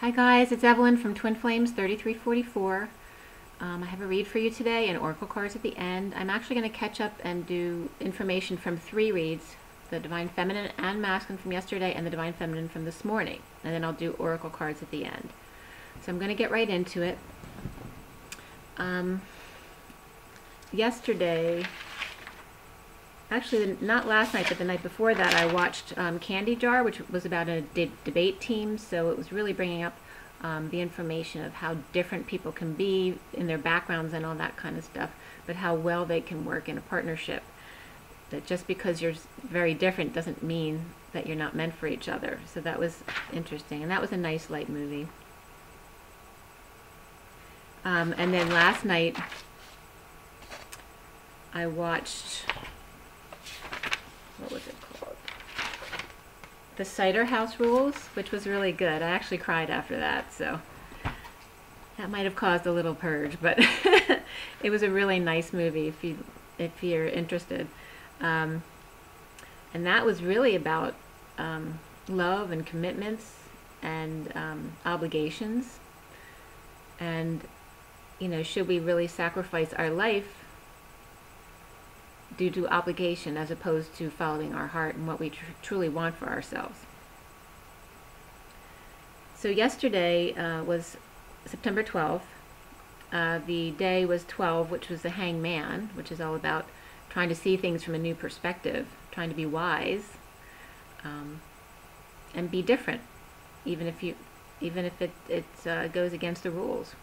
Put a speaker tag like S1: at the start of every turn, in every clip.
S1: Hi guys, it's Evelyn from Twin Flames 3344. I have a read for you today and oracle cards at the end. I'm actually going to catch up and do information from 3 reads, the Divine Feminine and Masculine from yesterday and the Divine Feminine from this morning. And then I'll do oracle cards at the end. So I'm going to get right into it. Yesterday, actually not last night, but the night before that, I watched Candy Jar, which was about a debate team, so it was really bringing up the information of how different people can be in their backgrounds and all that kind of stuff, but how well they can work in a partnership. That just because you're very different doesn't mean that you're not meant for each other. So that was interesting, and that was a nice light movie. And then last night, I watched, what was it called? The Cider House Rules, which was really good. I actually cried after that, so that might have caused a little purge, but it was a really nice movie if you're interested. And that was really about love and commitments and obligations, and should we really sacrifice our life due to obligation as opposed to following our heart and what we truly want for ourselves. So yesterday was September 12th. The day was 12, which was the Hangman, which is all about trying to see things from a new perspective, trying to be wise, and be different, even if it goes against the rules.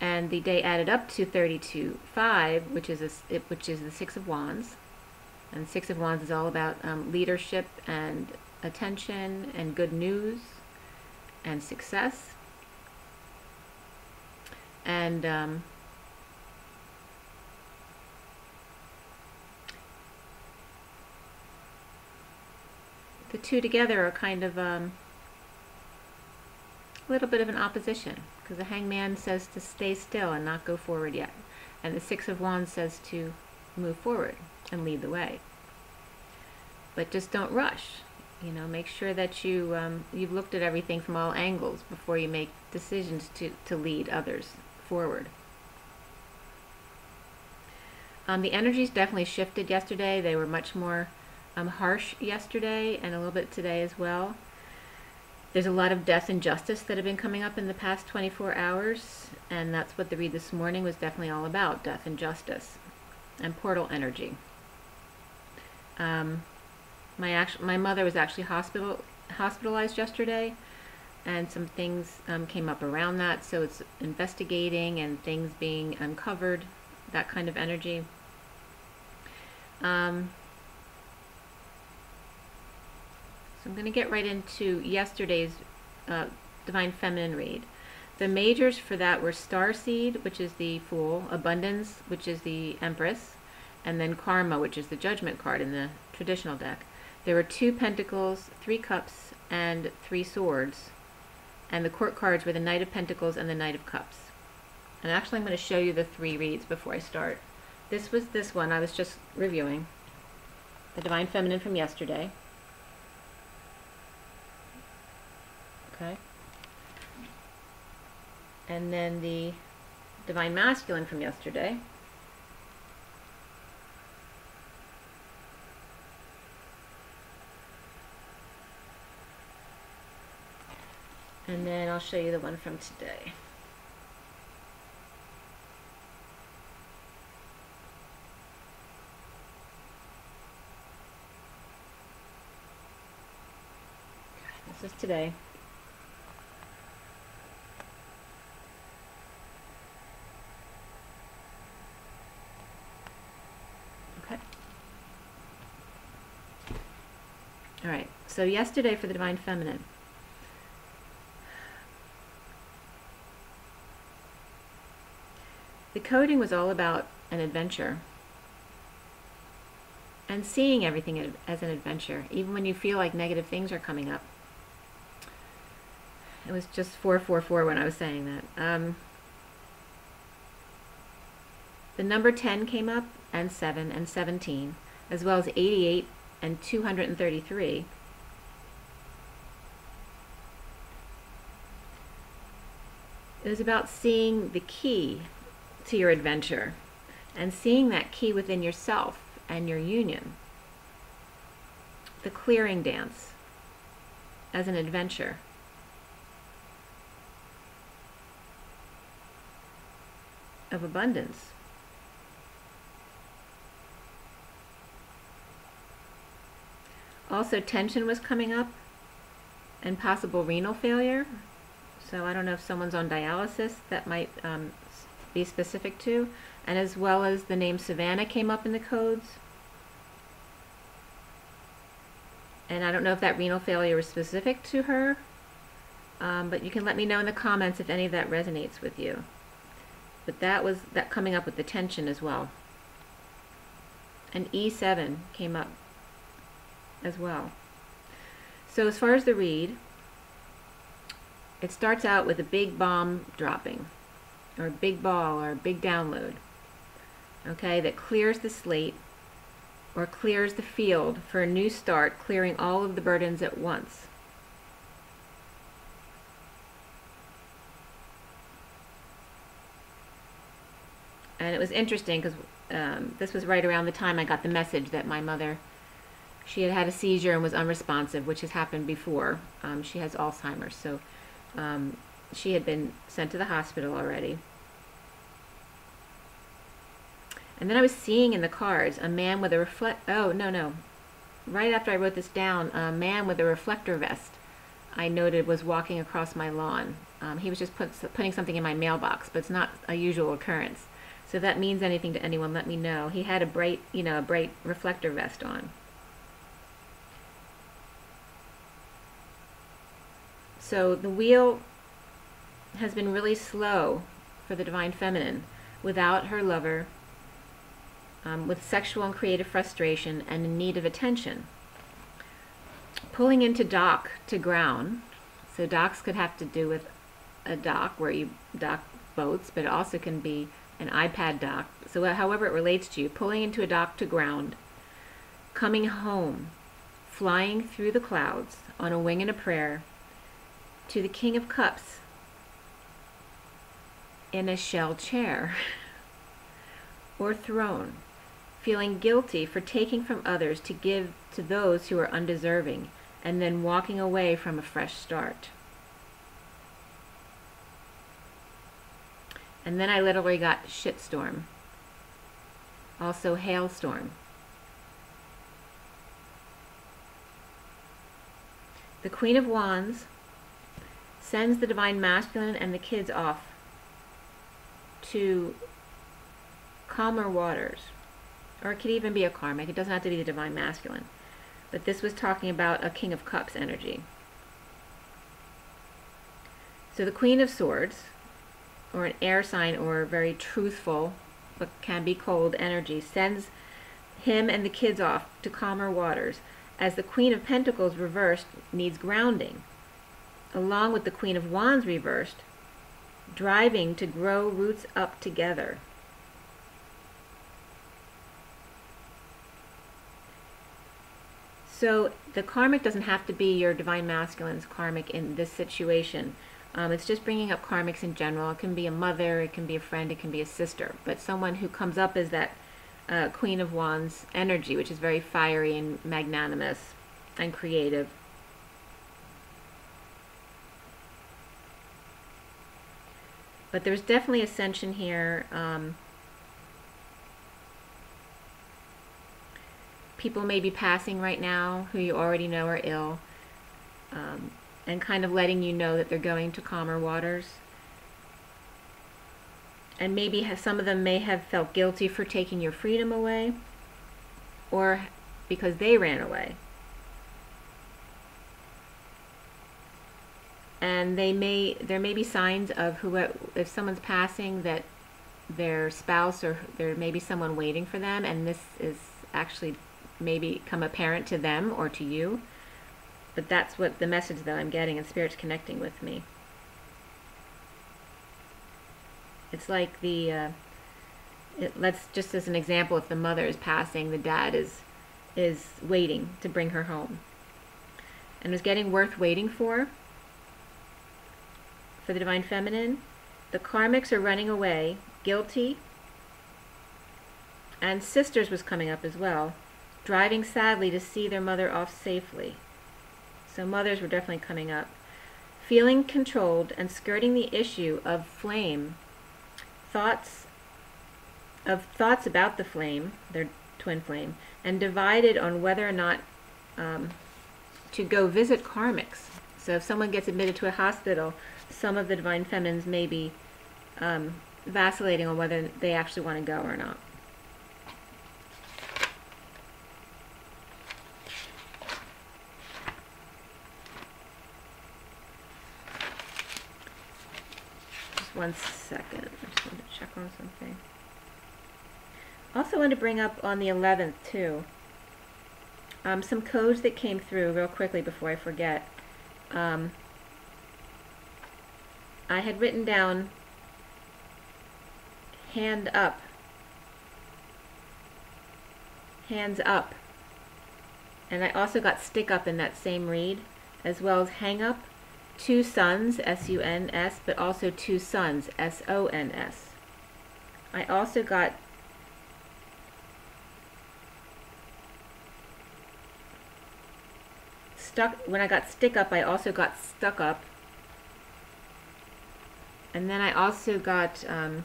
S1: And the day added up to 32-5, which is the Six of Wands. And the Six of Wands is all about leadership and attention and good news and success. And the two together are kind of a little bit of an opposition, because the Hangman says to stay still and not go forward yet, and the Six of Wands says to move forward and lead the way. But just don't rush. Make sure that you've looked at everything from all angles before you make decisions to lead others forward. The energies definitely shifted yesterday. They were much more harsh yesterday and a little bit today as well. There's a lot of death and justice that have been coming up in the past 24 hours, and that's what the read this morning was definitely all about, death and justice and portal energy. My mother was actually hospitalized yesterday, and some things came up around that, so it's investigating and things being uncovered, that kind of energy. So I'm going to get right into yesterday's Divine Feminine read. The majors for that were Starseed, which is the Fool, Abundance, which is the Empress, and then Karma, which is the Judgment card in the traditional deck. There were 2 Pentacles, 3 Cups, and 3 Swords. And the Court cards were the Knight of Pentacles and the Knight of Cups. And actually I'm going to show you the 3 reads before I start. This was this one I was just reviewing. The Divine Feminine from yesterday. Okay. And then the Divine Masculine from yesterday. And then I'll show you the one from today. This is today. Alright, so yesterday for the Divine Feminine. The coding was all about an adventure. And seeing everything as an adventure, even when you feel like negative things are coming up. It was just 444 when I was saying that. The number 10 came up, and 7 and 17, as well as 88 and 233. It was about seeing the key to your adventure and seeing that key within yourself and your union. The clearing dance as an adventure. Of abundance. Also, tension was coming up and possible renal failure. So I don't know if someone's on dialysis, that might be specific to. And as well as the name Savannah came up in the codes. And I don't know if that renal failure was specific to her, but you can let me know in the comments if any of that resonates with you. But that was that coming up with the tension as well. And E7 came up as well. So as far as the read, it starts out with a big bomb dropping, or a big ball, or a big download, okay, that clears the slate or clears the field for a new start, clearing all of the burdens at once. And it was interesting because this was right around the time I got the message that my mother, she had had a seizure and was unresponsive, which has happened before. She has Alzheimer's, so she had been sent to the hospital already. And then I was seeing in the cards a man with a right after I wrote this down, a man with a reflector vest I noted was walking across my lawn. He was just putting something in my mailbox, but it's not a usual occurrence. So if that means anything to anyone, let me know. He had a bright reflector vest on. So the wheel has been really slow for the Divine Feminine without her lover, with sexual and creative frustration and in need of attention. Pulling into dock to ground. So docks could have to do with a dock where you dock boats, but it also can be an iPad dock. So however it relates to you, pulling into a dock to ground, coming home, flying through the clouds on a wing and a prayer to the King of Cups in a shell chair or throne, feeling guilty for taking from others to give to those who are undeserving, and then walking away from a fresh start. And then I literally got shitstorm, also hailstorm. The Queen of Wands sends the Divine Masculine and the kids off to calmer waters. Or it could even be a karmic. It doesn't have to be the Divine Masculine. But this was talking about a King of Cups energy. So the Queen of Swords, or an air sign, or very truthful but can be cold energy, sends him and the kids off to calmer waters, as the Queen of Pentacles reversed needs grounding, along with the Queen of Wands reversed, driving to grow roots up together. So the karmic doesn't have to be your Divine Masculine's karmic in this situation. It's just bringing up karmics in general. It can be a mother, it can be a friend, it can be a sister, but someone who comes up as that Queen of Wands energy, which is very fiery and magnanimous and creative. But there's definitely ascension here. People may be passing right now who you already know are ill, and kind of letting you know that they're going to calmer waters. And maybe some of them may have felt guilty for taking your freedom away, or because they ran away. And there may be signs of if someone's passing, that their spouse or there may be someone waiting for them, and this is actually maybe come apparent to them or to you. But that's what the message that I'm getting, and Spirit's connecting with me. It's like let's just as an example, if the mother is passing, the dad is waiting to bring her home, and is getting worth waiting for the Divine Feminine. The karmics are running away, guilty, and sisters was coming up as well, driving sadly to see their mother off safely. So mothers were definitely coming up. Feeling controlled and skirting the issue of flame, thoughts about the flame, their twin flame, and divided on whether or not to go visit karmics. So if someone gets admitted to a hospital, some of the Divine Feminines may be vacillating on whether they actually want to go or not. Just 1 second. I just want to check on something. Also want to bring up on the 11th too, some codes that came through real quickly before I forget. I had written down hand up, hands up, and I also got stick up in that same read, as well as hang up, two suns, S-U-N-S, but also two sons, S-O-N-S. I also got stuck. When I got stick up, I also got stuck up. And then I also got what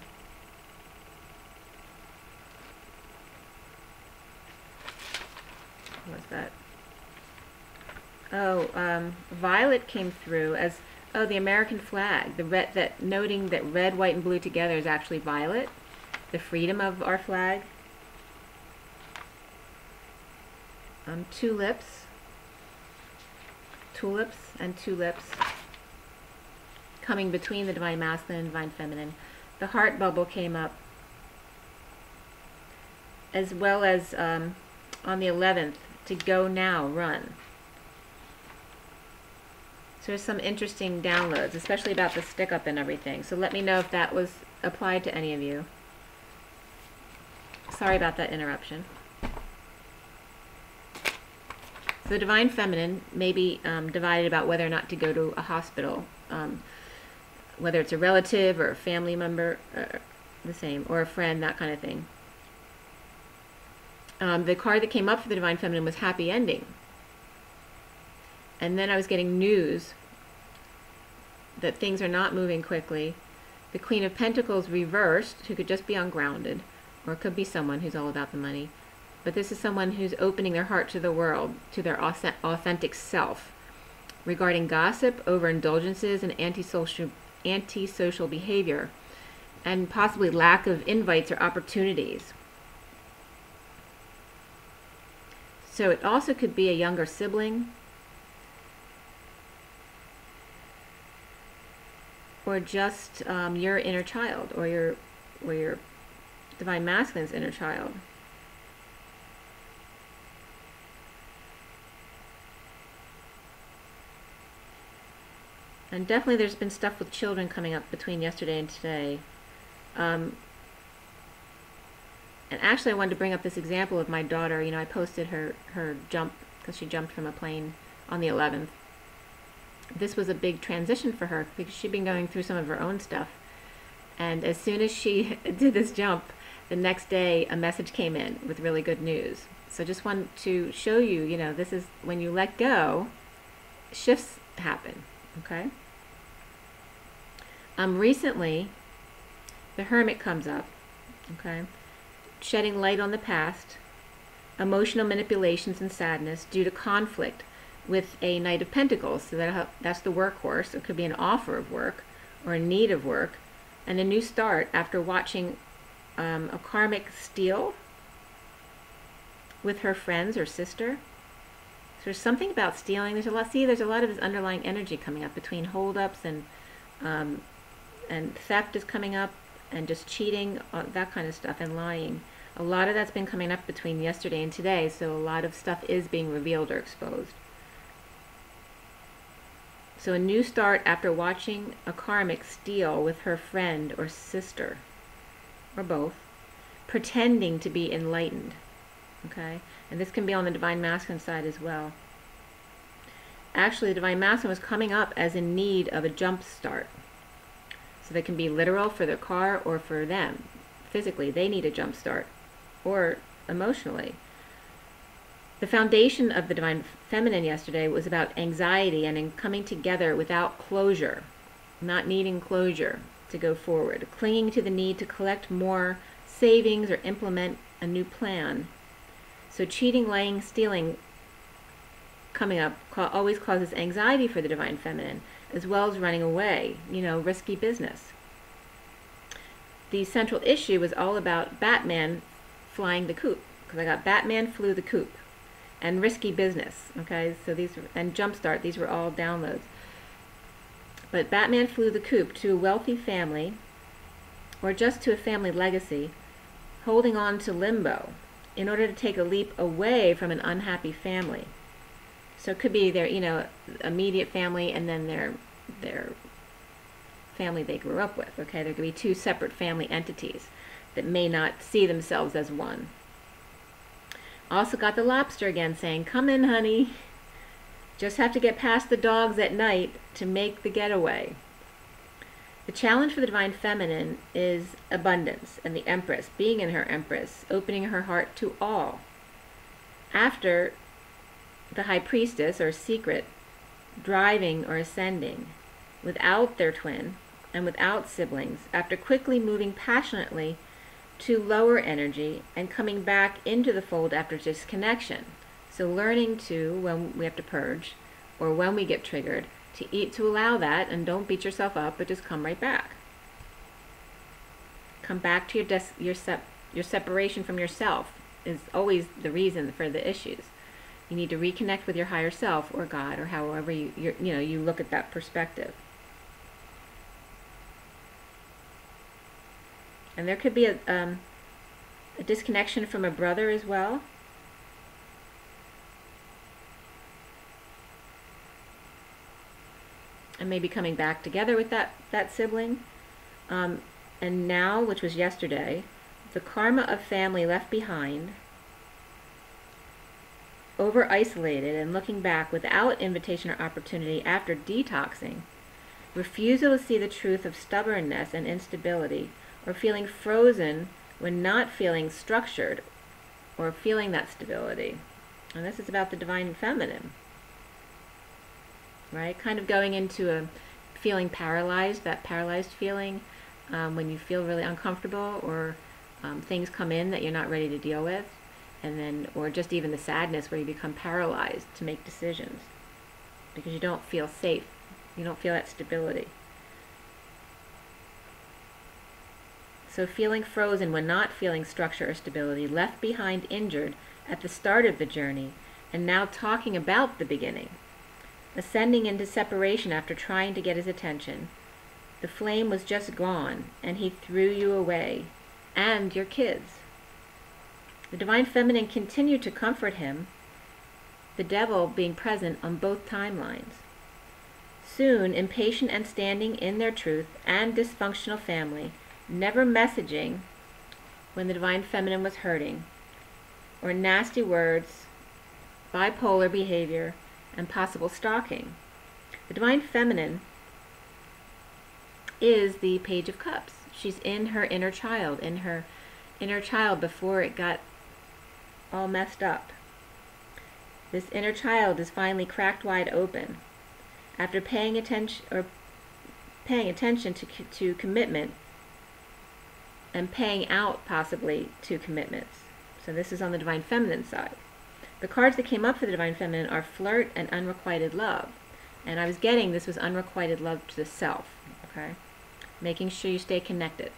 S1: was that? Oh, violet came through as, oh, the American flag. The red, that noting that red, white, and blue together is actually violet, the freedom of our flag. Tulips and tulips coming between the Divine Masculine and Divine Feminine. The heart bubble came up, as well as on the 11th, to go now, run. So there's some interesting downloads, especially about the stick up and everything. So let me know if that was applied to any of you. Sorry about that interruption. So the Divine Feminine may be divided about whether or not to go to a hospital, whether it's a relative or a family member, the same, or a friend, that kind of thing. The card that came up for the Divine Feminine was Happy Ending. And then I was getting news that things are not moving quickly. The Queen of Pentacles reversed, who could just be ungrounded, or it could be someone who's all about the money. But this is someone who's opening their heart to the world, to their authentic self, regarding gossip, overindulgences, and antisocial behavior, and possibly lack of invites or opportunities. So it also could be a younger sibling, or just your inner child, or your Divine Masculine's inner child. And definitely there's been stuff with children coming up between yesterday and today. And actually I wanted to bring up this example of my daughter. You know, I posted her jump, because she jumped from a plane on the 11th. This was a big transition for her, because she'd been going through some of her own stuff. And as soon as she did this jump, the next day a message came in with really good news. So just wanted to show you, you know, this is when you let go, shifts happen, okay? Recently, the Hermit comes up, okay? Shedding light on the past, emotional manipulations and sadness due to conflict with a Knight of Pentacles. So that's the workhorse. It could be an offer of work or a need of work, and a new start after watching a karmic steal with her friends or sister. So there's something about stealing. There's a lot. See, there's a lot of this underlying energy coming up between holdups and theft is coming up, and just cheating, that kind of stuff, and lying. A lot of that's been coming up between yesterday and today. So a lot of stuff is being revealed or exposed. So a new start after watching a karmic steal with her friend or sister, or both, pretending to be enlightened. Okay? And this can be on the Divine Masculine side as well. Actually, the Divine Masculine was coming up as in need of a jump start. So that can be literal for their car or for them. Physically, they need a jump start, or emotionally. The foundation of the Divine Feminine yesterday was about anxiety and in coming together without closure, not needing closure to go forward, clinging to the need to collect more savings or implement a new plan. So cheating, lying, stealing coming up always causes anxiety for the Divine Feminine, as well as running away, risky business. The central issue was all about Batman flying the coop, because I got Batman flew the coop, and risky business, okay? So and Jumpstart, these were all downloads. But Batman flew the coop to a wealthy family, or just to a family legacy, holding on to limbo in order to take a leap away from an unhappy family. So it could be their, immediate family and then their family they grew up with, okay? There could be two separate family entities that may not see themselves as one. Also got the lobster again saying, come in, honey. Just have to get past the dogs at night to make the getaway. The challenge for the Divine Feminine is abundance, and the Empress, being in her Empress, opening her heart to all. After the High Priestess, or Secret, driving or ascending, without their twin, and without siblings, after quickly moving passionately to lower energy and coming back into the fold after disconnection. So learning to, when we have to purge, or when we get triggered, to allow that, and don't beat yourself up, but just come right back. Come back to your separation from yourself is always the reason for the issues. You need to reconnect with your higher self, or God, or however you look at that perspective. And there could be a disconnection from a brother as well. And maybe coming back together with that sibling. And now, which was yesterday, the karma of family left behind, over-isolated and looking back without invitation or opportunity after detoxing, refusal to see the truth of stubbornness and instability, or feeling frozen when not feeling structured or feeling that stability. And this is about the Divine Feminine, right? Kind of going into a feeling paralyzed, that paralyzed feeling when you feel really uncomfortable, or things come in that you're not ready to deal with, and then, or just even the sadness where you become paralyzed to make decisions because you don't feel safe, you don't feel that stability. So feeling frozen when not feeling structure or stability, left behind injured at the start of the journey, and now talking about the beginning. Ascending into separation after trying to get his attention. The flame was just gone, and he threw you away, and your kids. The Divine Feminine continued to comfort him, the devil being present on both timelines. Soon, impatient and standing in their truth and dysfunctional family, never messaging when the Divine Feminine was hurting, or nasty words, bipolar behavior, and possible stalking. The Divine Feminine is the Page of Cups. She's in her inner child, before it got all messed up. This inner child is finally cracked wide open after paying attention to commitment and paying out possibly to commitments. So this is on the Divine Feminine side. The cards that came up for the Divine Feminine are Flirt and Unrequited Love. And I was getting this was unrequited love to the self, okay? Making sure you stay connected.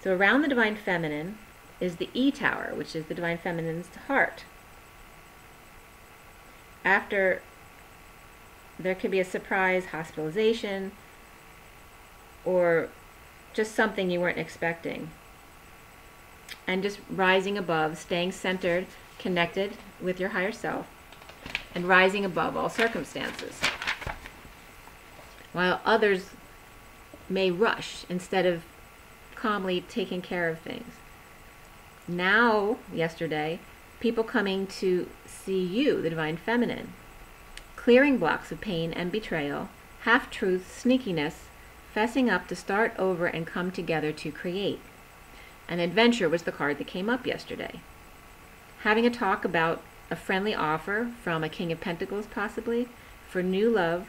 S1: So around the Divine Feminine is the E-Tower, which is the Divine Feminine's heart. After, there could be a surprise hospitalization, or just something you weren't expecting. And just rising above, staying centered, connected with your higher self, and rising above all circumstances. While others may rush instead of calmly taking care of things. Now, yesterday, people coming to see you, the Divine Feminine, clearing blocks of pain and betrayal, half-truths, sneakiness, fessing up to start over and come together to create. An adventure was the card that came up yesterday. Having a talk about a friendly offer from a King of Pentacles, possibly, for new love,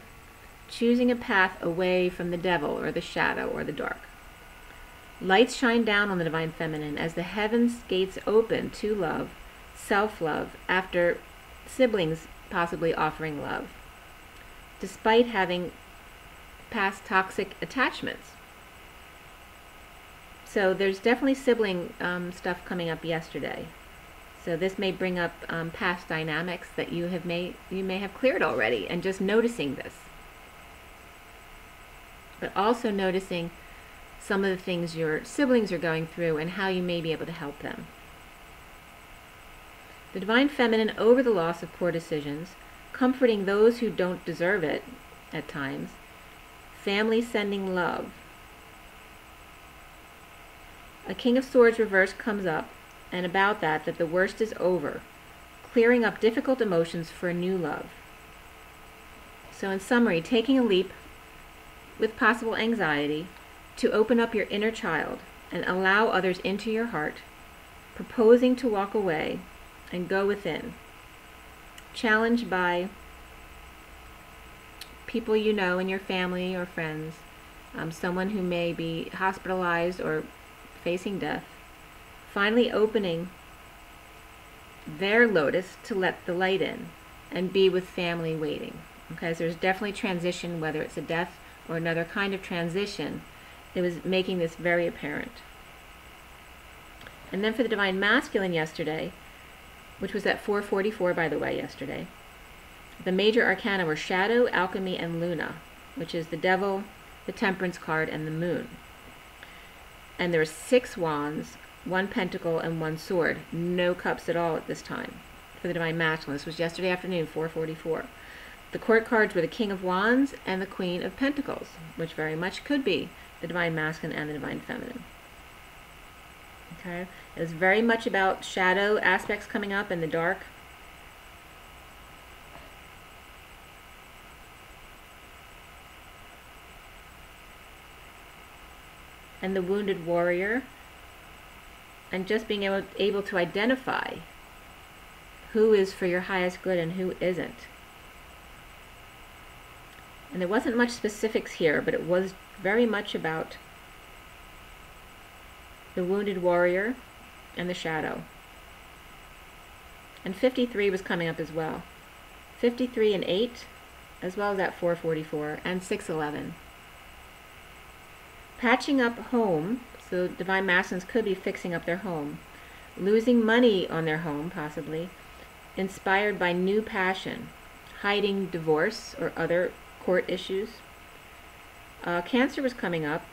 S1: choosing a path away from the devil or the shadow or the dark. Lights shine down on the Divine Feminine as the heavens gates open to love, self-love, after siblings possibly offering love, despite having past toxic attachments. So there's definitely sibling stuff coming up yesterday. So this may bring up past dynamics that you may have cleared already, and just noticing this. But also noticing some of the things your siblings are going through and how you may be able to help them. The Divine Feminine over the loss of poor decisions, comforting those who don't deserve it at times, family sending love. A King of Swords reverse comes up, and about that the worst is over, clearing up difficult emotions for a new love. So in summary, taking a leap with possible anxiety to open up your inner child and allow others into your heart, proposing to walk away and go within, challenged by people you know in your family or friends, someone who may be hospitalized or facing death, finally opening their lotus to let the light in and be with family waiting. Okay, so there's definitely transition, whether it's a death or another kind of transition. It was making this very apparent. And then for the Divine Masculine yesterday, which was at 4:44, by the way, yesterday, the major arcana were Shadow, Alchemy, and Luna, which is the Devil, the Temperance card, and the Moon. And there were 6 wands, 1 pentacle, and 1 sword. No cups at all at this time for the Divine Masculine. This was yesterday afternoon, 4:44. The court cards were the King of Wands and the Queen of Pentacles, which very much could be the Divine Masculine and the Divine Feminine. Okay, it was very much about shadow aspects coming up in the dark. And the wounded warrior, and just being able to identify who is for your highest good and who isn't. And there wasn't much specifics here, but it was very much about the wounded warrior and the shadow. And 53 was coming up as well. 53 and 8, as well as at 4:44, and 6:11. Patching up home, so Divine Masculines could be fixing up their home. Losing money on their home, possibly. Inspired by new passion. Hiding divorce or other court issues. Cancer was coming up.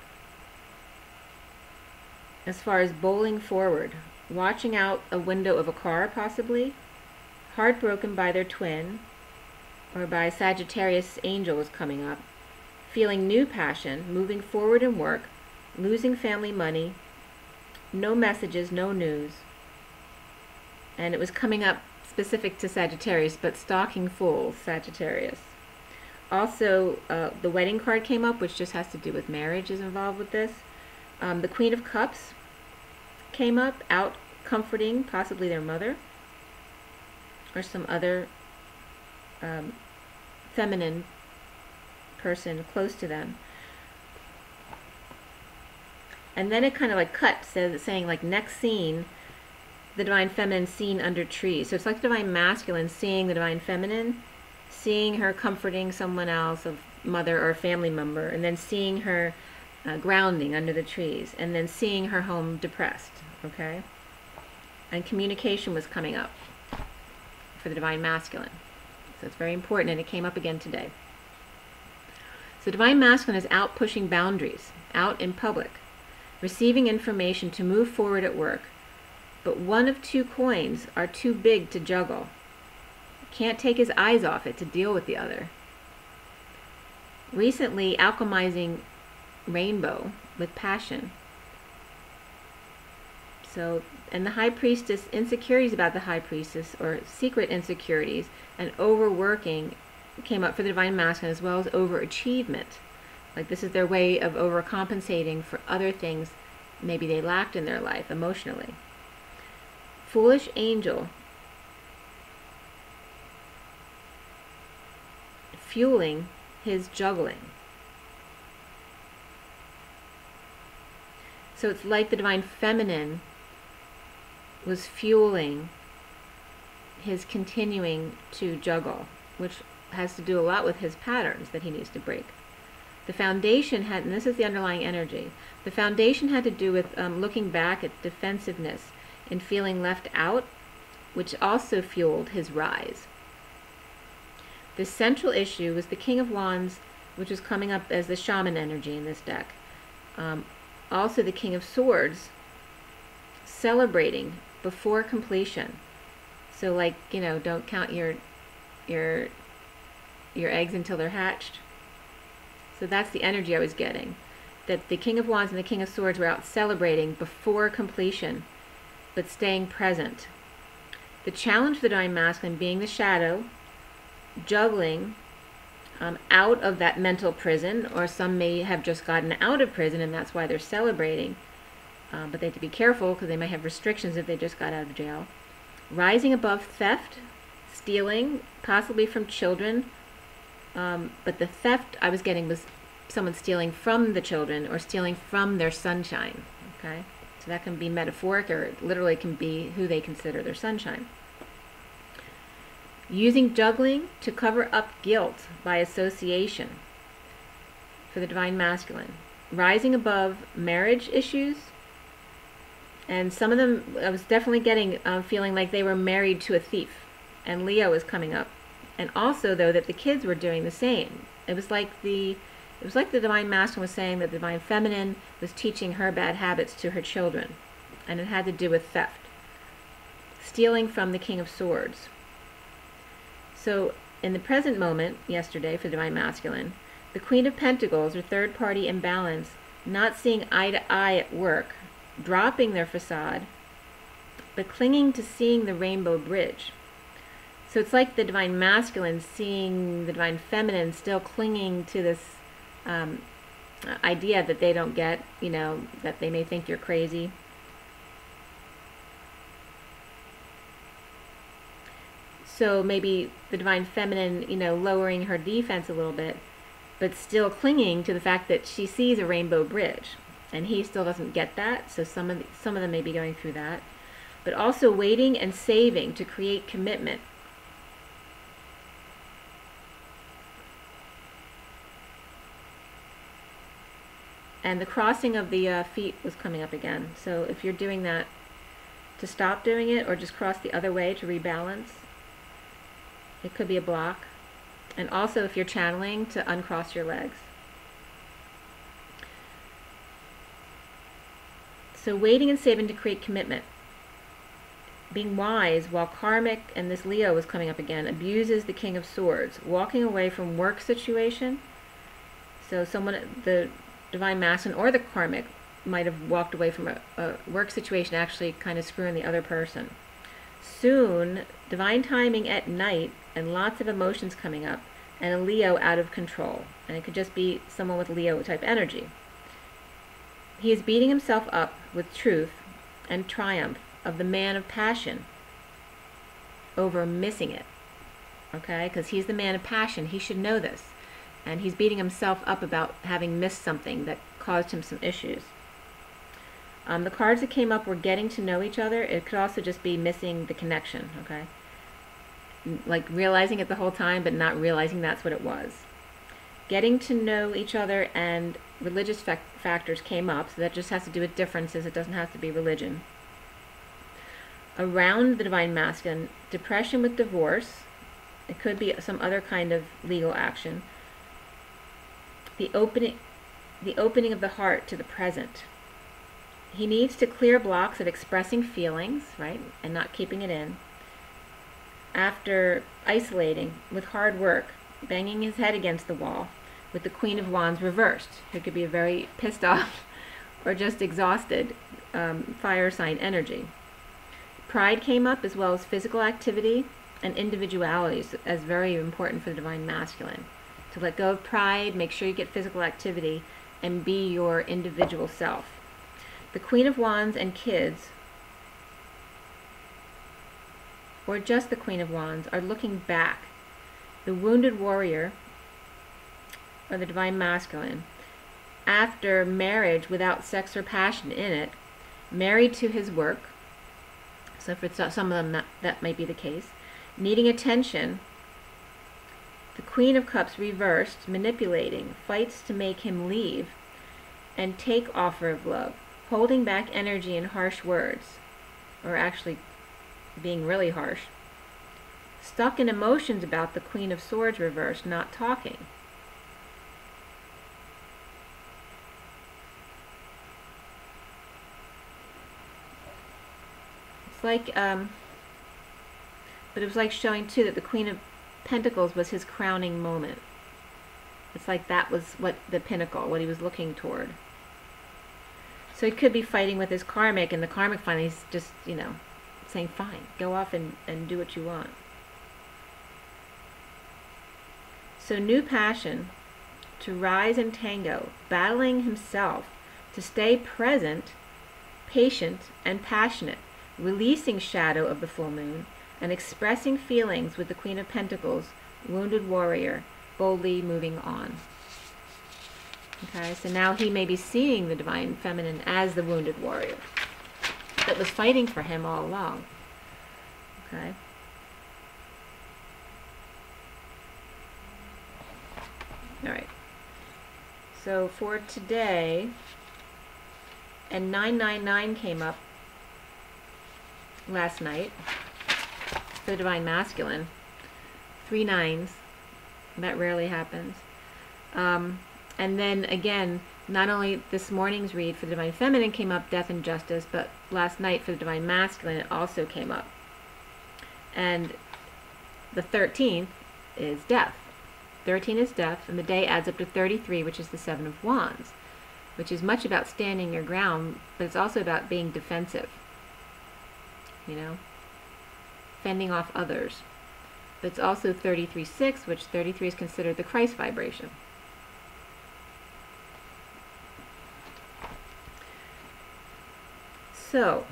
S1: As far as bowling forward. Watching out a window of a car, possibly. Heartbroken by their twin. Or by Sagittarius angel was coming up. Feeling new passion, moving forward in work, losing family money, no messages, no news. And it was coming up specific to Sagittarius, but stalking full Sagittarius. Also, the wedding card came up, which just has to do with marriage, is involved with this. The Queen of Cups came up, out comforting possibly their mother or some other feminine person close to them. And then it kind of like cut, saying like next scene, the Divine Feminine seen under trees. So it's like the Divine Masculine seeing the Divine Feminine, seeing her comforting someone else, a mother or a family member, and then seeing her grounding under the trees, and then seeing her home depressed. Okay, and communication was coming up for the Divine Masculine. So it's very important, and it came up again today. So Divine Masculine is out pushing boundaries, out in public, receiving information to move forward at work. But one of 2 coins are too big to juggle. Can't take his eyes off it to deal with the other. Recently alchemizing rainbow with passion. So, and the High Priestess, insecurities about the High Priestess, or secret insecurities, and overworking came up for the Divine Masculine, as well as overachievement. Like this is their way of overcompensating for other things maybe they lacked in their life emotionally. Foolish angel, fueling his juggling. So it's like the divine feminine was fueling his continuing to juggle, which has to do a lot with his patterns that he needs to break. The foundation had, and this is the underlying energy, the foundation had to do with looking back at defensiveness and feeling left out, which also fueled his rise. The central issue was the King of Wands, which was coming up as the shaman energy in this deck. Also the King of Swords, celebrating before completion. So like, you know, don't count your eggs until they're hatched. So that's the energy I was getting. That the King of Wands and the King of Swords were out celebrating before completion, but staying present. The challenge for the Divine Masculine being the shadow, juggling out of that mental prison, or some may have just gotten out of prison and that's why they're celebrating. But they have to be careful because they might have restrictions if they just got out of jail. Rising above theft, stealing, possibly from children. But the theft I was getting was someone stealing from the children or stealing from their sunshine. Okay, so that can be metaphoric, or it literally can be who they consider their sunshine. Using juggling to cover up guilt by association for the Divine Masculine. Rising above marriage issues. And some of them, I was definitely getting, feeling like they were married to a thief. And Leo was coming up. And also, though, that the kids were doing the same. It was like the Divine Masculine was saying that the Divine Feminine was teaching her bad habits to her children. And it had to do with theft. Stealing from the King of Swords. So, in the present moment, yesterday, for the Divine Masculine, the Queen of Pentacles, or third-party imbalance, not seeing eye to eye at work, dropping their facade, but clinging to seeing the rainbow bridge. So it's like the Divine Masculine seeing the Divine Feminine still clinging to this idea that they don't get, you know, that they may think you're crazy. So maybe the Divine Feminine, you know, lowering her defense a little bit, but still clinging to the fact that she sees a rainbow bridge. And he still doesn't get that, so some of them may be going through that. But also waiting and saving to create commitment. And the crossing of the feet was coming up again. So if you're doing that, to stop doing it or just cross the other way to rebalance, it could be a block. And also if you're channeling, to uncross your legs. So waiting and saving to create commitment. Being wise while karmic, and this Leo is coming up again, abuses the King of Swords. Walking away from work situation. So someone, the Divine Masculine or the karmic, might have walked away from a work situation actually kind of screwing the other person. Soon, divine timing at night and lots of emotions coming up, and a Leo out of control. And it could just be someone with Leo type energy. He is beating himself up with truth and triumph of the man of passion over missing it. Okay? Because he's the man of passion. He should know this. And he's beating himself up about having missed something that caused him some issues. The cards that came up were getting to know each other. It could also just be missing the connection. Okay? Like realizing it the whole time, but not realizing that's what it was. Getting to know each other and religious factors came up, so that just has to do with differences. It doesn't have to be religion. Around the Divine Masculine, depression with divorce. It could be some other kind of legal action. The opening of the heart to the present. He needs to clear blocks of expressing feelings, right, and not keeping it in. After isolating with hard work, banging his head against the wall, with the Queen of Wands reversed, who could be a very pissed off or just exhausted fire sign energy. Pride came up, as well as physical activity and individuality as very important for the Divine Masculine. To let go of pride, make sure you get physical activity, and be your individual self. The Queen of Wands and kids, or just the Queen of Wands, are looking back. The wounded warrior, or the Divine Masculine, after marriage without sex or passion in it, married to his work, so for some of them that might be the case, needing attention, the Queen of Cups reversed, manipulating, fights to make him leave and take offer of love, holding back energy in harsh words, or actually being really harsh, stuck in emotions about the Queen of Swords reversed, not talking. It's like, but it was like showing too that the Queen of Pentacles was his crowning moment. It's like that was what the pinnacle, what he was looking toward. So he could be fighting with his karmic, and the karmic finally is just, you know, saying, fine, go off and do what you want. So new passion to rise in tango, battling himself to stay present, patient, and passionate, releasing shadow of the full moon, and expressing feelings with the Queen of Pentacles, wounded warrior, boldly moving on. Okay, so now he may be seeing the Divine Feminine as the wounded warrior that was fighting for him all along. Okay. All right. So for today, and 999 came up last night for the Divine Masculine. 3 9s. That rarely happens. And then again, not only this morning's read for the Divine Feminine came up, death and justice, but last night for the Divine Masculine it also came up. And the 13th is death. 13 is death, and the day adds up to 33, which is the 7 of Wands, which is much about standing your ground, but it's also about being defensive. You know, fending off others. But it's also 33-6, which 33 is considered the Christ vibration. So,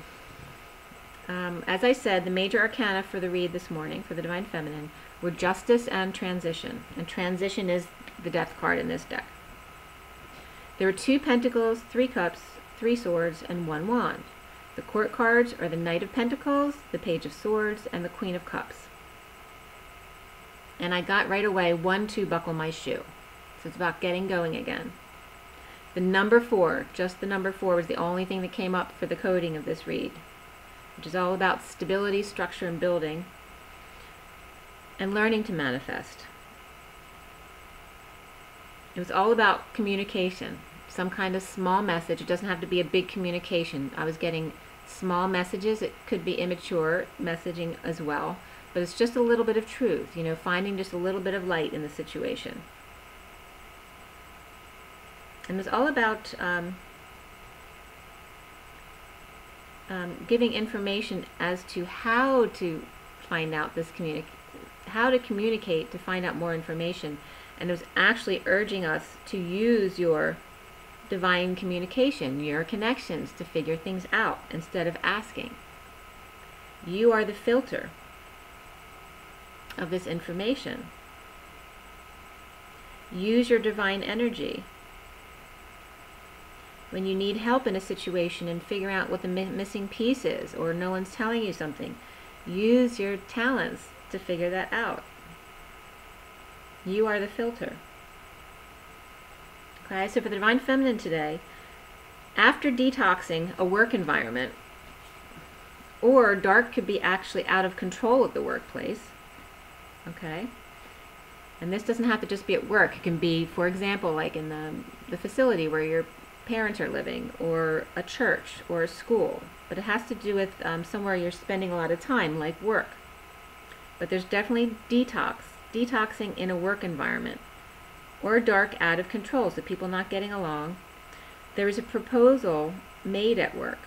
S1: as I said, the major arcana for the read this morning, for the Divine Feminine, were justice and transition. And transition is the death card in this deck. There were 2 pentacles, 3 cups, 3 swords, and 1 wand. The court cards are the Knight of Pentacles, the Page of Swords, and the Queen of Cups. And I got right away 1, 2, buckle my shoe. So it's about getting going again. The number 4, just the number 4, was the only thing that came up for the coding of this read, which is all about stability, structure, and building, and learning to manifest. It was all about communication, some kind of small message. It doesn't have to be a big communication. I was getting small messages. It could be immature messaging as well, but it's just a little bit of truth, you know, finding just a little bit of light in the situation. And it's all about giving information as to how to find out this how to communicate to find out more information. And it was actually urging us to use your divine communication, your connections, to figure things out instead of asking. You are the filter of this information. Use your divine energy. When you need help in a situation and figure out what the missing piece is, or no one's telling you something, use your talents to figure that out. You are the filter. Okay, so for the Divine Feminine today, after detoxing a work environment, or dark could be actually out of control at the workplace, okay? And this doesn't have to just be at work. It can be, for example, like in the facility where your parents are living, or a church, or a school. But it has to do with somewhere you're spending a lot of time, like work. But there's definitely detoxing in a work environment, or dark out of control, so people not getting along. There is a proposal made at work,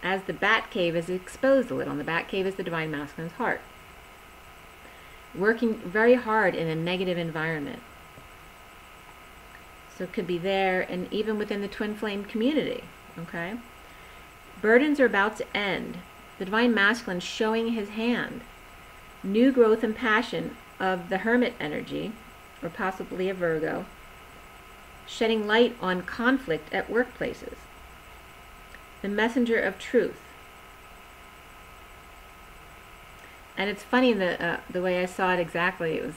S1: as the bat cave is exposed a little, and the bat cave is the Divine Masculine's heart. Working very hard in a negative environment. So it could be there, and even within the twin flame community, okay? Burdens are about to end. The Divine Masculine showing his hand. New growth and passion of the Hermit energy, or possibly a Virgo, shedding light on conflict at workplaces. The Messenger of Truth. And it's funny the way I saw it exactly. It was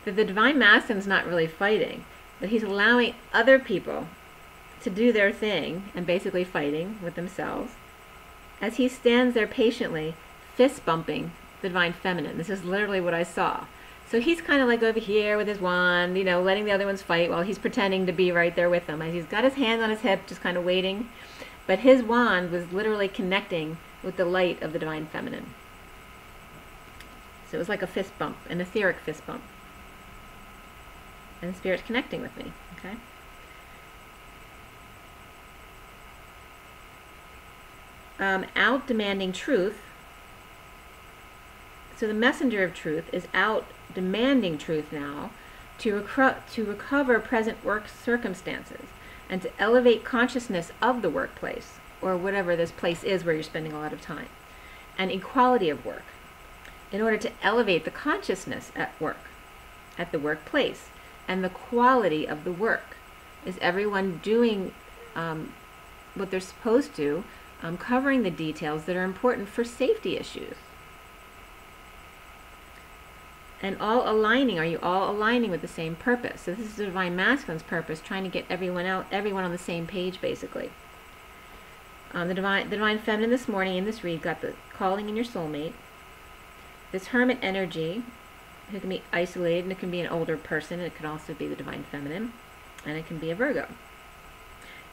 S1: that the Divine Masculine is not really fighting, but he's allowing other people to do their thing and basically fighting with themselves as he stands there patiently fist bumping the Divine Feminine. This is literally what I saw. So he's kind of like over here with his wand, you know, letting the other ones fight while he's pretending to be right there with them. As he's got his hand on his hip, just kind of waiting. But his wand was literally connecting with the light of the Divine Feminine. So it was like a fist bump, an etheric fist bump. And the Spirit's connecting with me, okay? Out demanding truth. So the Messenger of Truth is out demanding truth now to recover present work circumstances and to elevate consciousness of the workplace, or whatever this place is where you're spending a lot of time, and equality of work, in order to elevate the consciousness at work, at the workplace, and the quality of the work. Is everyone doing what they're supposed to, covering the details that are important for safety issues? And all aligning, are you all aligning with the same purpose? So this is the Divine Masculine's purpose, trying to get everyone on the same page, basically. The Divine Feminine this morning in this read got the calling in your soulmate. This Hermit energy, who can be isolated, and it can be an older person, and it can also be the Divine Feminine, and it can be a Virgo,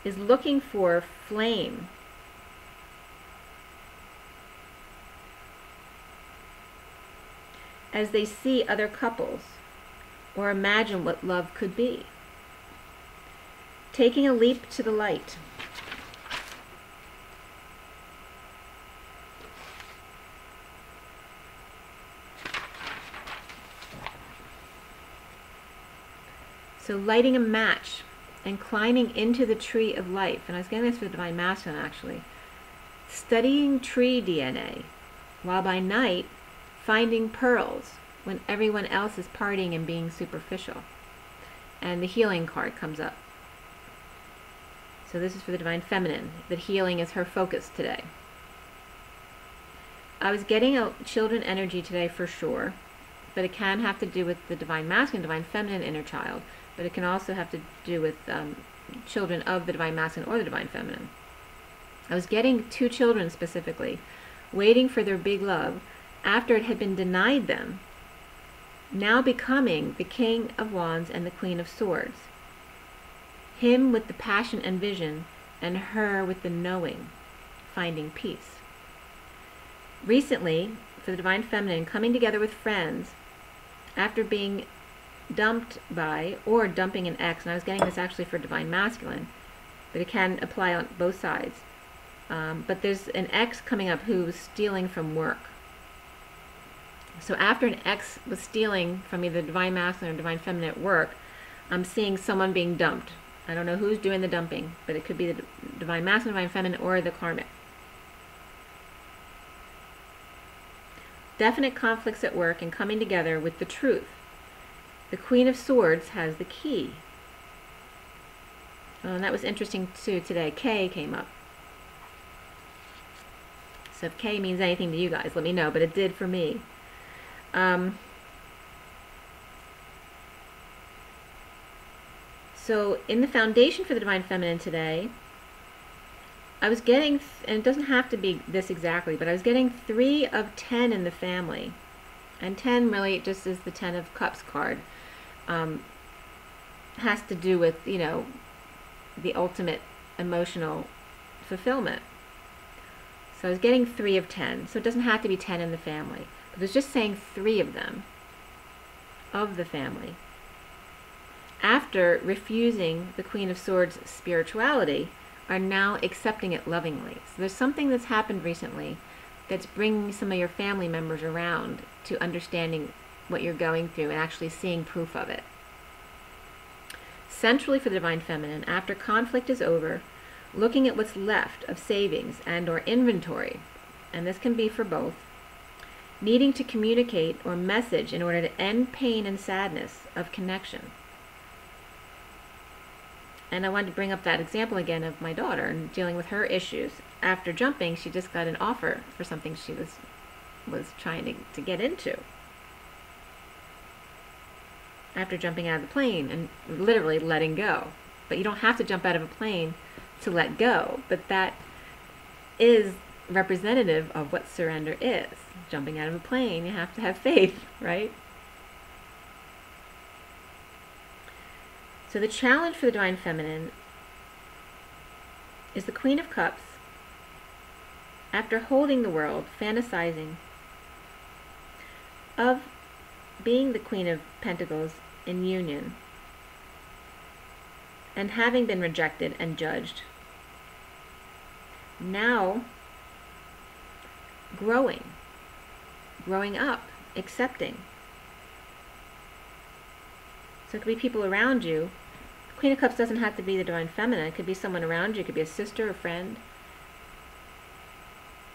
S1: is looking for flame. As they see other couples or imagine what love could be. Taking a leap to the light. So lighting a match and climbing into the tree of life. And I was getting this for the Divine Masculine, actually. Studying tree DNA, while by night finding pearls when everyone else is partying and being superficial. And the healing card comes up. So this is for the Divine Feminine. The healing is her focus today. I was getting a children energy today for sure, but it can have to do with the Divine Masculine, Divine Feminine inner child, but it can also have to do with children of the Divine Masculine or the Divine Feminine. I was getting 2 children specifically, waiting for their big love, after it had been denied them, now becoming the King of Wands and the Queen of Swords. Him with the passion and vision, and her with the knowing, finding peace. Recently, for the Divine Feminine, coming together with friends after being dumped by or dumping an ex, and I was getting this actually for Divine Masculine, but it can apply on both sides. But there's an ex coming up who was stealing from work. So after an ex was stealing from either Divine Masculine or Divine Feminine at work, I'm seeing someone being dumped. I don't know who's doing the dumping, but it could be the Divine Masculine, Divine Feminine, or the karmic. Definite conflicts at work and coming together with the truth. The Queen of Swords has the key. Oh, and that was interesting too today. K came up. So if K means anything to you guys, let me know, but it did for me. So in the foundation for the Divine Feminine today, I was getting, and it doesn't have to be this exactly, but I was getting 3 of 10 in the family. And 10 really just is the 10 of Cups card. Has to do with, you know, the ultimate emotional fulfillment. So I was getting 3 of 10. So it doesn't have to be 10 in the family. But it's just saying 3 of them, of the family. After refusing the Queen of Swords spirituality, are now accepting it lovingly. So there's something that's happened recently that's bringing some of your family members around to understanding what you're going through and actually seeing proof of it. Centrally for the Divine Feminine, after conflict is over, looking at what's left of savings and or inventory, and this can be for both, needing to communicate or message in order to end pain and sadness of connection. And I wanted to bring up that example again of my daughter and dealing with her issues. After jumping, she just got an offer for something she was trying to get into. After jumping out of the plane and literally letting go. But you don't have to jump out of a plane to let go, but that is representative of what surrender is. Jumping out of a plane, you have to have faith, right? So the challenge for the Divine Feminine is the Queen of Cups, after holding the world, fantasizing of being the Queen of Pentacles in union, and having been rejected and judged, now growing up, accepting. So it could be people around you. The Queen of Cups doesn't have to be the Divine Feminine. It could be someone around you. It could be a sister, a friend,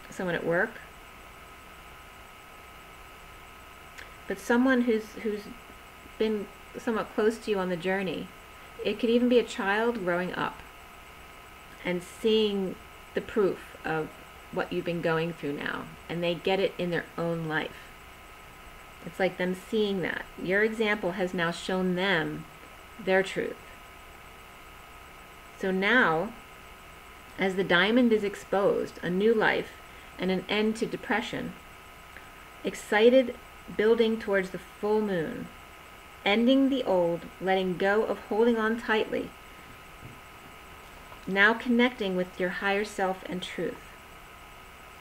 S1: someone at work. But someone who's been somewhat close to you on the journey. It could even be a child growing up and seeing the proof of what you've been going through now, and they get it in their own life. It's like them seeing that. Your example has now shown them their truth. So now, as the diamond is exposed, a new life and an end to depression, excited, building towards the full moon, ending the old, letting go of holding on tightly, now connecting with your higher self and truth.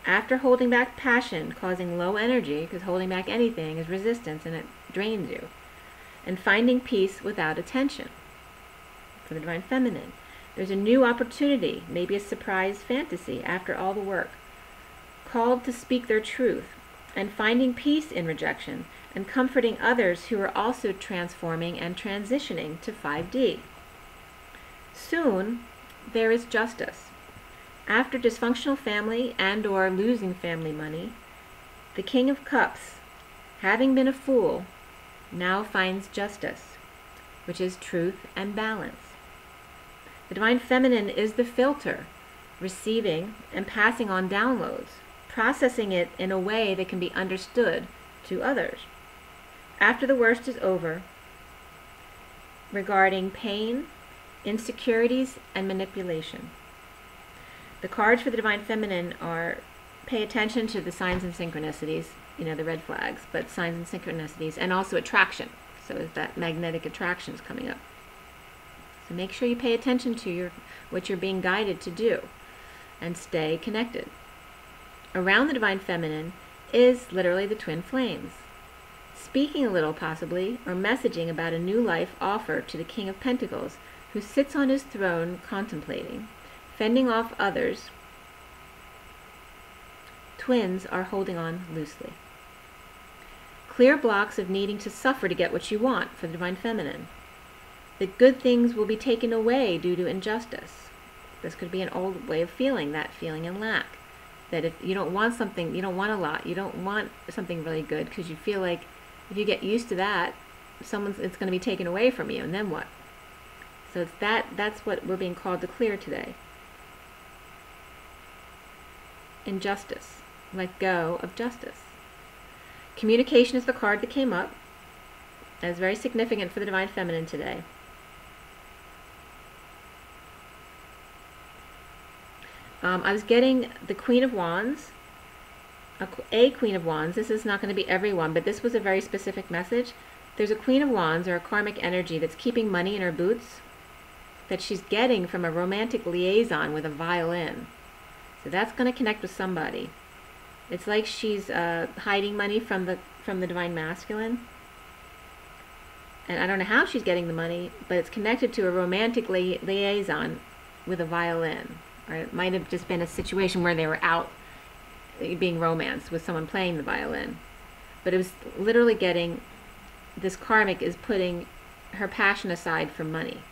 S1: After holding back passion, causing low energy, because holding back anything is resistance and it drains you, and finding peace without attention. For the Divine Feminine, there's a new opportunity, maybe a surprise fantasy after all the work, called to speak their truth, and finding peace in rejection, and comforting others who are also transforming and transitioning to 5D. Soon, there is justice. After dysfunctional family and or losing family money, the King of Cups, having been a fool, now finds justice, which is truth and balance. The Divine Feminine is the filter, receiving and passing on downloads, processing it in a way that can be understood to others. After the worst is over, regarding pain, insecurities, and manipulation. The cards for the Divine Feminine are pay attention to the signs and synchronicities, the red flags, but signs and synchronicities, and also attraction. So is that magnetic attraction is coming up. So make sure you pay attention to what you're being guided to do and stay connected. Around the Divine Feminine is literally the twin flames, speaking a little possibly, or messaging about a new life offer to the King of Pentacles, who sits on his throne contemplating, fending off others. Twins are holding on loosely. Clear blocks of needing to suffer to get what you want for the Divine Feminine. That good things will be taken away due to injustice. This could be an old way of feeling, that feeling in lack. That if you don't want something, you don't want a lot, you don't want something really good, because you feel like if you get used to that, it's going to be taken away from you, and then what? So it's that's what we're being called to clear today. Injustice. Let go of justice. Communication is the card that came up. That's very significant for the Divine Feminine today. I was getting the Queen of Wands, a Queen of Wands. This is not going to be everyone, but this was a very specific message. There's a Queen of Wands, or a karmic energy, that's keeping money in her boots that she's getting from a romantic liaison with a violin. So that's going to connect with somebody. It's like she's hiding money from the Divine Masculine. And I don't know how she's getting the money, but it's connected to a romantic liaison with a violin. Or it might have just been a situation where they were out being romanced with someone playing the violin. But it was literally getting, this karmic is putting her passion aside for money.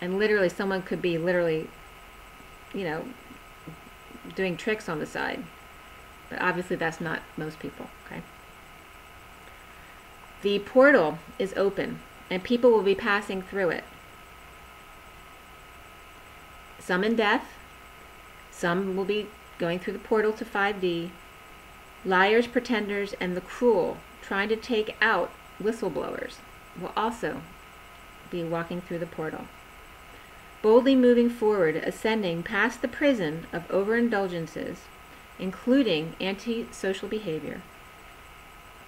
S1: And literally, someone could be literally, you know, doing tricks on the side. But obviously that's not most people, okay? The portal is open, and people will be passing through it. Some in death, some will be going through the portal to 5D. Liars, pretenders, and the cruel, trying to take out whistleblowers, will also be walking through the portal. Boldly moving forward, ascending past the prison of overindulgences, including antisocial behavior,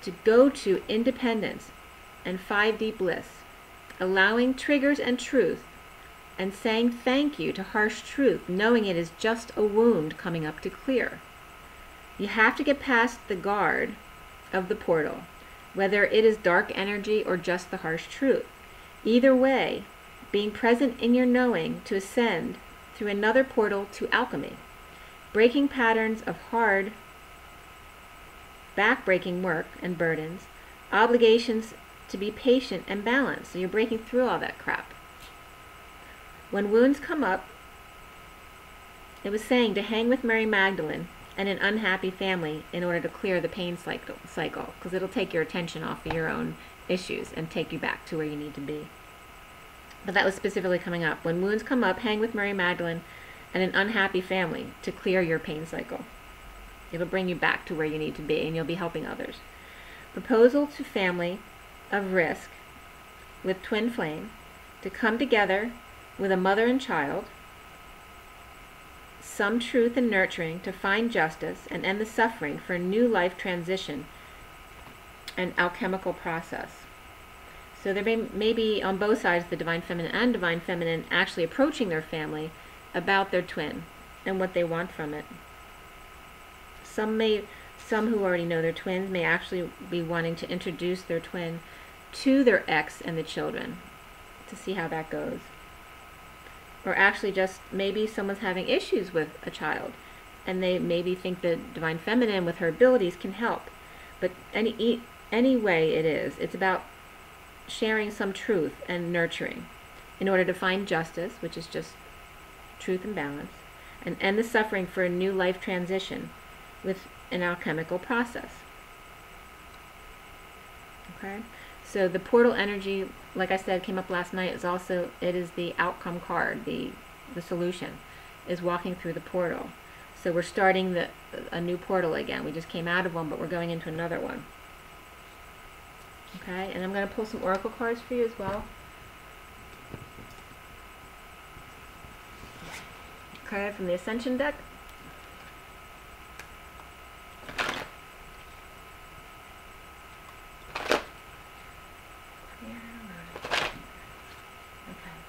S1: to go to independence and 5D bliss, allowing triggers and truth, and saying thank you to harsh truth, knowing it is just a wound coming up to clear. You have to get past the guard of the portal, whether it is dark energy or just the harsh truth. Either way, being present in your knowing to ascend through another portal to alchemy, breaking patterns of hard, back-breaking work and burdens, obligations to be patient and balanced. So you're breaking through all that crap. When wounds come up, it was saying to hang with Mary Magdalene and an unhappy family in order to clear the pain cycle, because it'll take your attention off of your own issues and take you back to where you need to be. But that was specifically coming up. When wounds come up, hang with Mary Magdalene and an unhappy family to clear your pain cycle. It'll bring you back to where you need to be, and you'll be helping others. Proposal to family of risk with twin flame to come together with a mother and child, some truth and nurturing to find justice and end the suffering for a new life transition and alchemical process. So there may be on both sides, the Divine Feminine and Divine Feminine, actually approaching their family about their twin and what they want from it. Some who already know their twins may actually be wanting to introduce their twin to their ex and the children to see how that goes. Or actually just maybe someone's having issues with a child and they maybe think the Divine Feminine with her abilities can help. But any way it is, it's about sharing some truth and nurturing in order to find justice, which is just truth and balance, and end the suffering for a new life transition with an alchemical process. Okay? So the portal energy, like I said, came up last night, is also, it is the outcome card, the solution, is walking through the portal. So we're starting a new portal again. We just came out of one, but we're going into another one. Okay, and I'm going to pull some oracle cards for you as well. Okay, from the Ascension deck.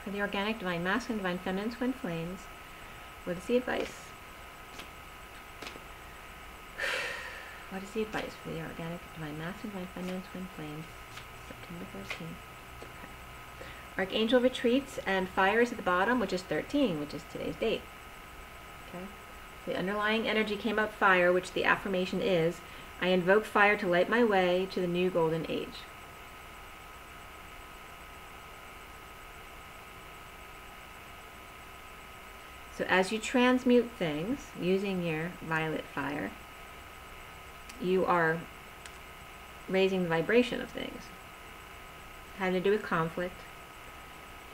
S1: For the organic, divine masculine, divine feminine, twin flames, what is the advice? What is the advice for the organic, divine masculine, divine feminine, twin flames, September 13th? Okay. Archangel retreats, and fire is at the bottom, which is 13, which is today's date. Okay. The underlying energy came up fire, which the affirmation is, I invoke fire to light my way to the new golden age. So as you transmute things using your violet fire, you are raising the vibration of things, having to do with conflict,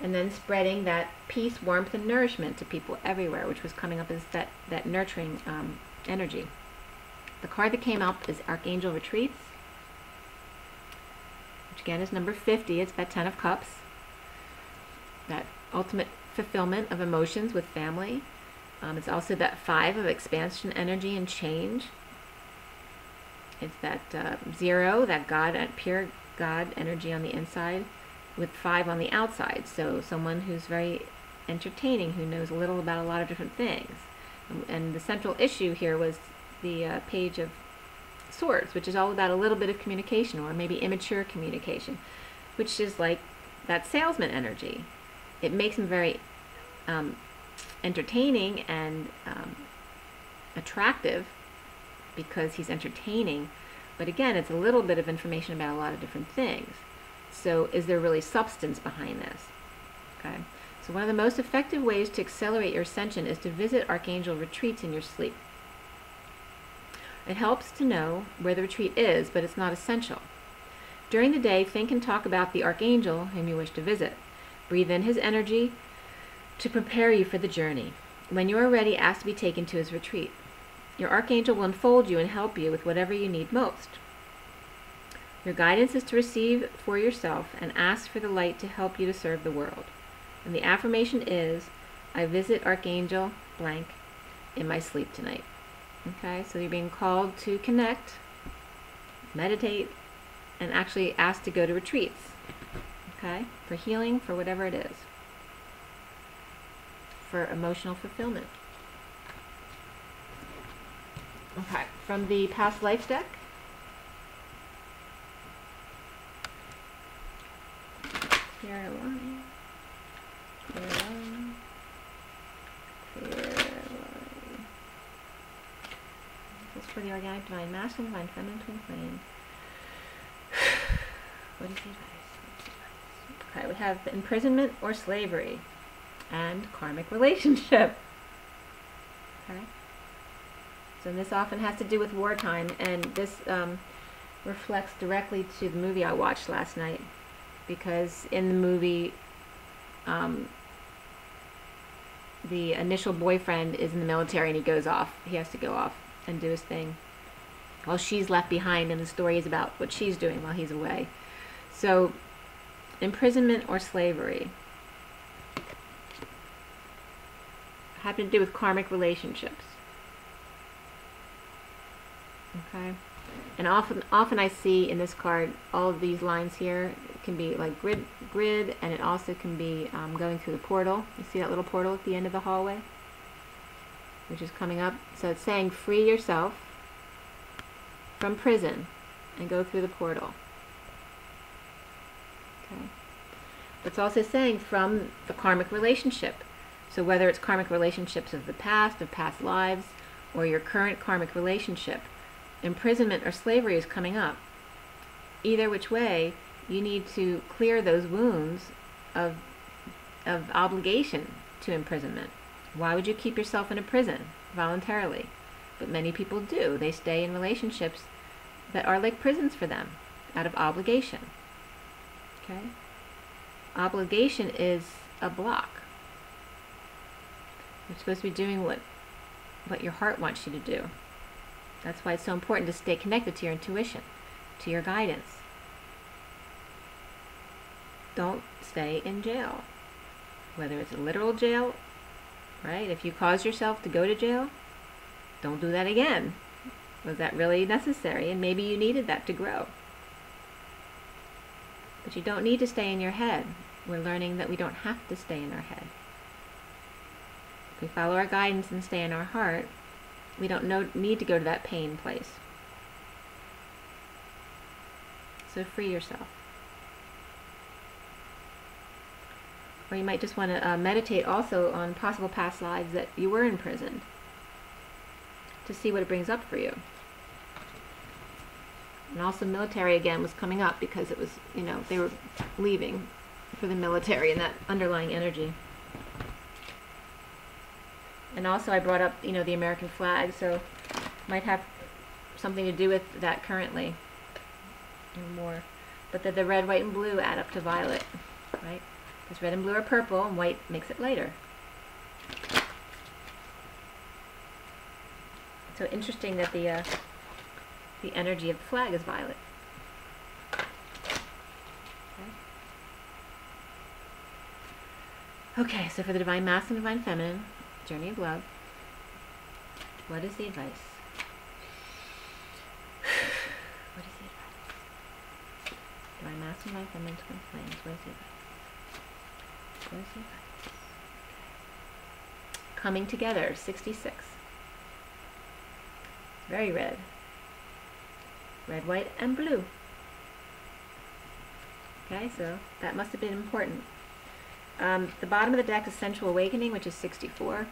S1: and then spreading that peace, warmth, and nourishment to people everywhere, which was coming up as that nurturing energy. The card that came up is Archangel Retreats, which again is number 50. It's that 10 of Cups, that ultimate fulfillment of emotions with family. It's also that 5 of expansion, energy, and change. It's that 0, that God, pure God energy on the inside, with 5 on the outside. So someone who's very entertaining, who knows a little about a lot of different things. And the central issue here was the Page of Swords, which is all about a little bit of communication, or maybe immature communication, which is like that salesman energy. It makes him very entertaining and attractive because he's entertaining, but again, it's a little bit of information about a lot of different things. So is there really substance behind this? Okay, So one of the most effective ways to accelerate your ascension is to visit Archangel retreats in your sleep. It helps to know where the retreat is, but it's not essential. During the day, think and talk about the Archangel whom you wish to visit. Breathe in his energy to prepare you for the journey. When you are ready, ask to be taken to his retreat. Your Archangel will enfold you and help you with whatever you need most. Your guidance is to receive for yourself and ask for the light to help you to serve the world. And the affirmation is, I visit Archangel blank in my sleep tonight. Okay, so you're being called to connect, meditate, and actually ask to go to retreats. Okay, for healing, for whatever it is. For emotional fulfillment. Okay, from the past life deck. Clear line. Clear line. Clear line. This is for the organic divine masculine, divine feminine, twin flame. What is the advice? Okay, we have imprisonment or slavery and karmic relationship. Okay. So this often has to do with wartime, and this reflects directly to the movie I watched last night, because in the movie the initial boyfriend is in the military and he goes off. He has to go off and do his thing while she's left behind, and the story is about what she's doing while he's away. So imprisonment or slavery happen to do with karmic relationships. Okay, and often I see in this card all of these lines here. It can be like grid, and it also can be going through the portal. You see that little portal at the end of the hallway, which is coming up. So it's saying free yourself from prison and go through the portal. Okay, but it's also saying from the karmic relationship. So whether it's karmic relationships of the past, of past lives, or your current karmic relationship, imprisonment or slavery is coming up. Either which way, you need to clear those wounds of obligation to imprisonment. Why would you keep yourself in a prison voluntarily? But many people do. They stay in relationships that are like prisons for them, out of obligation. Okay? Obligation is a block. You're supposed to be doing what your heart wants you to do. That's why it's so important to stay connected to your intuition, to your guidance. Don't stay in jail. Whether it's a literal jail, right? If you cause yourself to go to jail, don't do that again. Was that really necessary? And maybe you needed that to grow. But you don't need to stay in your head. We're learning that we don't have to stay in our head. If we follow our guidance and stay in our heart, we don't need to go to that pain place. So free yourself. Or you might just want to meditate also on possible past lives that you were imprisoned, to see what it brings up for you. And also military again was coming up because it was, they were leaving for the military and that underlying energy. And also I brought up, the American flag, so might have something to do with that currently, or more. But the red, white, and blue add up to violet, right? Because red and blue are purple, and white makes it lighter. So interesting that the energy of the flag is violet. Okay, so for the Divine Masculine and Divine Feminine, Journey of Love, what is the advice? What is the advice? Divine Masculine, Divine Feminine, Twin Flames, what is the advice? What is the advice? Okay. Coming Together, 66. Very red. Red, white, and blue. Okay, so that must have been important. The bottom of the deck is Sensual Awakening, which is 64.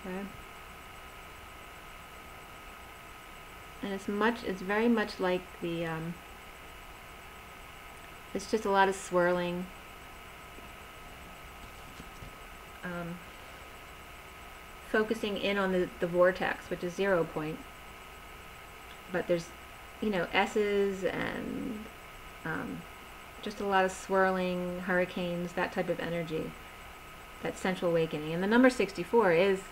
S1: Okay. And it's very much like the, it's just a lot of swirling. Focusing in on the vortex, which is 0 point. But there's, you know, S's and just a lot of swirling, hurricanes, that type of energy. That central awakening. And the number 64 is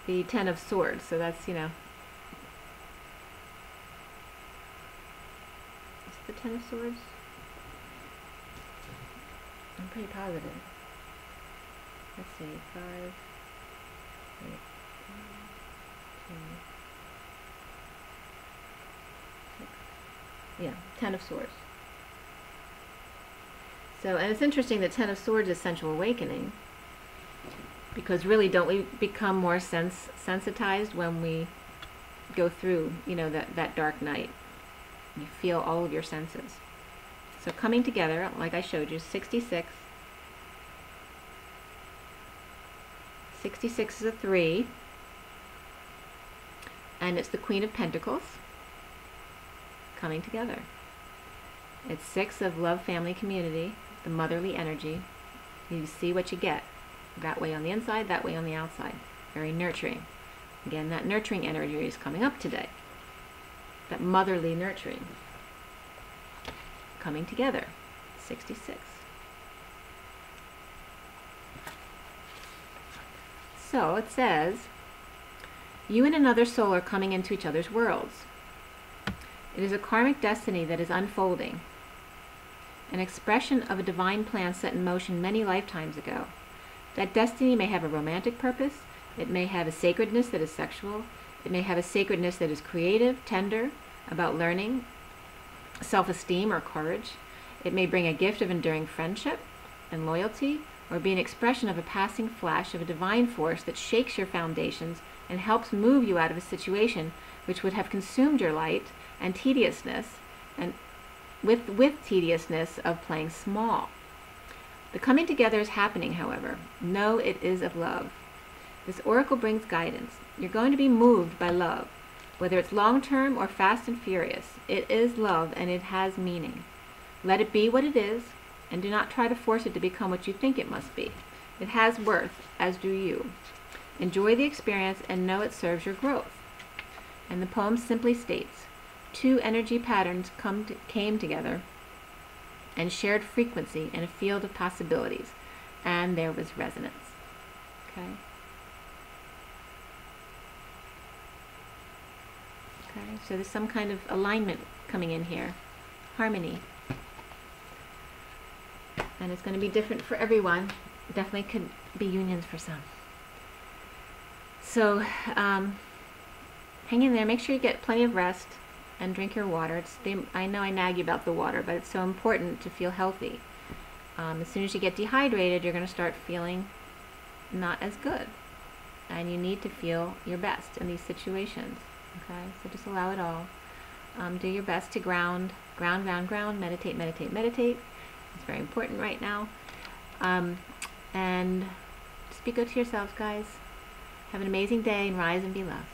S1: the 10 of Swords, so that's, you know, it's the 10 of Swords? I'm pretty positive. Let's see, 5, 8, 1, 2, 6. Yeah, 10 of Swords. So, and it's interesting that 10 of Swords is sensual awakening, because really, don't we become more sensitized when we go through, you know, that dark night? You feel all of your senses. So coming together, like I showed you, 66. 66 is a 3, and it's the Queen of Pentacles coming together. It's 6 of love, family, community, the motherly energy. You see what you get. That way on the inside, that way on the outside. Very nurturing. Again, that nurturing energy is coming up today. That motherly nurturing. Coming together. 66. So it says, you and another soul are coming into each other's worlds. It is a karmic destiny that is unfolding. An expression of a divine plan set in motion many lifetimes ago. That destiny may have a romantic purpose. It may have a sacredness that is sexual. It may have a sacredness that is creative, tender, about learning, self-esteem, or courage. It may bring a gift of enduring friendship and loyalty, or be an expression of a passing flash of a divine force that shakes your foundations and helps move you out of a situation which would have consumed your light and tediousness, and with tediousness of playing small. The coming together is happening, however. Know it is of love. This oracle brings guidance. You're going to be moved by love. Whether it's long-term or fast and furious, it is love and it has meaning. Let it be what it is, and do not try to force it to become what you think it must be. It has worth, as do you. Enjoy the experience and know it serves your growth. And the poem simply states, 2 energy patterns came together and shared frequency in a field of possibilities, and there was resonance. Okay? Okay, so there's some kind of alignment coming in here. Harmony. And it's going to be different for everyone. Definitely could be unions for some. So, hang in there. Make sure you get plenty of rest and drink your water. I know I nag you about the water, but it's so important to feel healthy. As soon as you get dehydrated, you're going to start feeling not as good. And you need to feel your best in these situations. Okay, so just allow it all. Do your best to ground, meditate, meditate, meditate. It's very important right now. And just be good to yourselves, guys. Have an amazing day and rise and be loved.